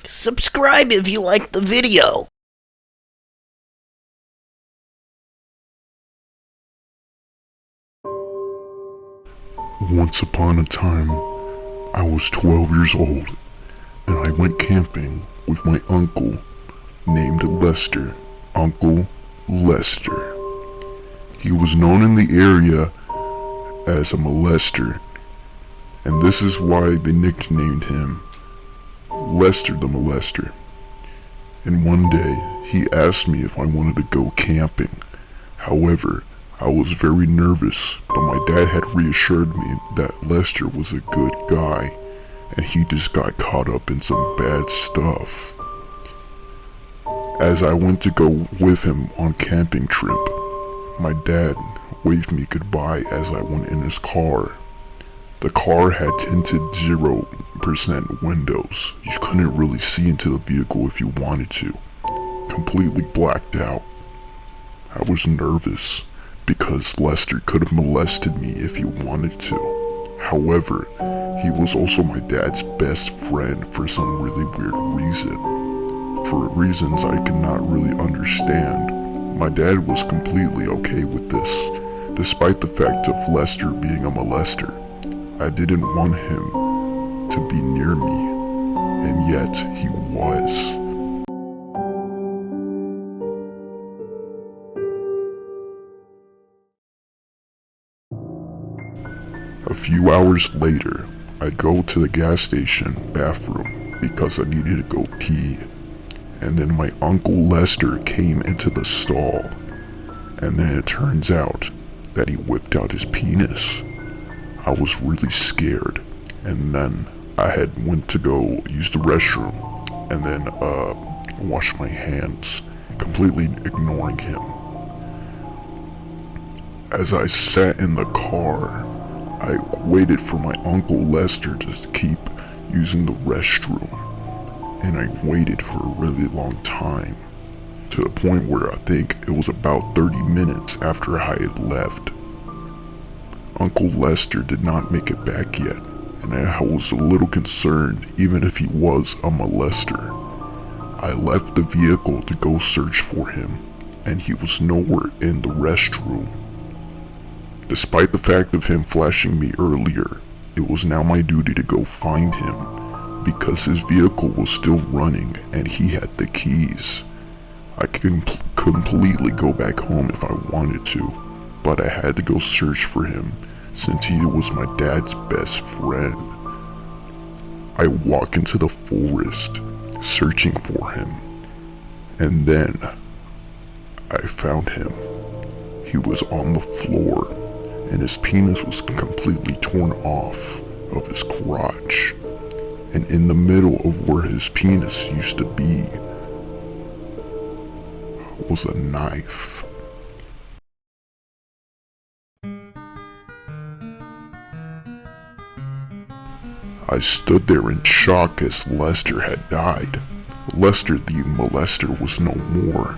Subscribe if you liked the video. Once upon a time, I was 12 years old, and I went camping with my uncle named Lester. Uncle Lester. He was known in the area as a molester, and this is why they nicknamed him Lester the Molester. And one day, he asked me if I wanted to go camping. However, I was very nervous, but my dad had reassured me that Lester was a good guy, and he just got caught up in some bad stuff. As I went to go with him on camping trip, my dad waved me goodbye as I went in his car. The car had tinted 0% windows. You couldn't really see into the vehicle if you wanted to. Completely blacked out. I was nervous because Lester could have molested me if he wanted to. However, he was also my dad's best friend for some really weird reason. For reasons I could not really understand, my dad was completely okay with this, despite the fact of Lester being a molester. I didn't want him to be near me, and yet he was. A few hours later, I go to the gas station bathroom because I needed to go pee. And then my Uncle Lester came into the stall, and then it turns out that he whipped out his penis. I was really scared, and then I had went to go use the restroom, and then wash my hands, completely ignoring him. As I sat in the car, I waited for my Uncle Lester to keep using the restroom, and I waited for a really long time, to the point where I think it was about 30 minutes after I had left. Uncle Lester did not make it back yet, and I was a little concerned even if he was a molester. I left the vehicle to go search for him, and he was nowhere in the restroom. Despite the fact of him flashing me earlier, it was now my duty to go find him, because his vehicle was still running and he had the keys. I could completely go back home if I wanted to, but I had to go search for him since he was my dad's best friend. I walk into the forest searching for him, and then I found him. He was on the floor, and his penis was completely torn off of his crotch. And in the middle of where his penis used to be was a knife. I stood there in shock as Lester had died. Lester the molester was no more.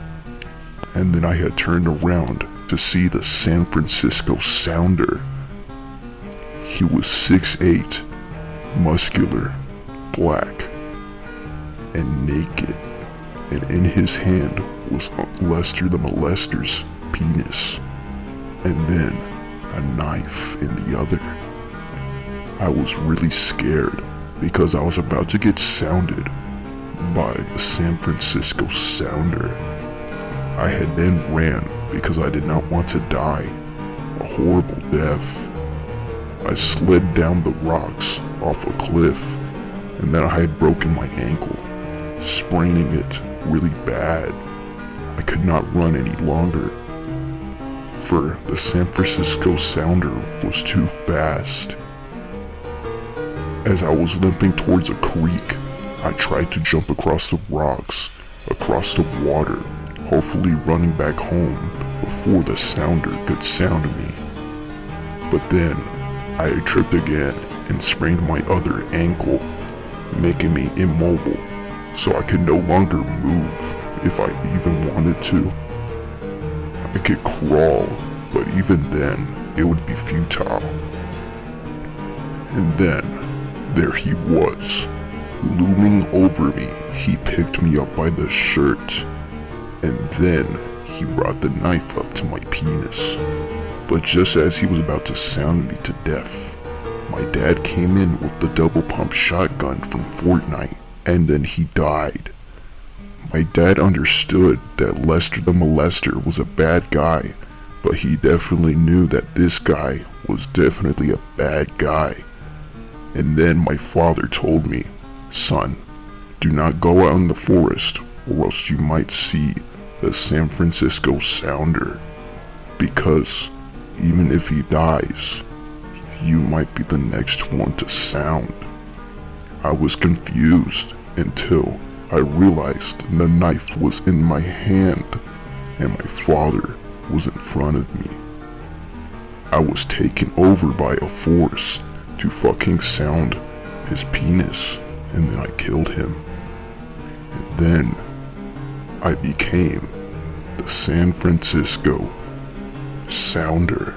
And then I had turned around to see the San Francisco Sounder. He was 6'8", muscular, black, and naked, and in his hand was Lester the molester's penis, and then a knife in the other. I was really scared because I was about to get sounded by the San Francisco Sounder. I had then ran because I did not want to die a horrible death. I slid down the rocks off a cliff, and then I had broken my ankle, spraining it really bad. I could not run any longer, for the San Francisco Sounder was too fast. As I was limping towards a creek, I tried to jump across the rocks, across the water, hopefully running back home before the Sounder could sound me. But then, I had tripped again and sprained my other ankle, making me immobile, so I could no longer move if I even wanted to. I could crawl, but even then, it would be futile. And then, there he was, Looming over me, he picked me up by the shirt, and then he brought the knife up to my penis. But just as he was about to sound me to death, my dad came in with the double pump shotgun from Fortnite, and then he died. My dad understood that Lester the Molester was a bad guy, but he definitely knew that this guy was definitely a bad guy. And then my father told me, "Son, do not go out in the forest or else you might see the San Francisco Sounder, because even if he dies, you might be the next one to sound." I was confused until I realized the knife was in my hand and my father was in front of me. I was taken over by a force to fucking sound his penis, and then I killed him. And then I became the San Francisco Sounder.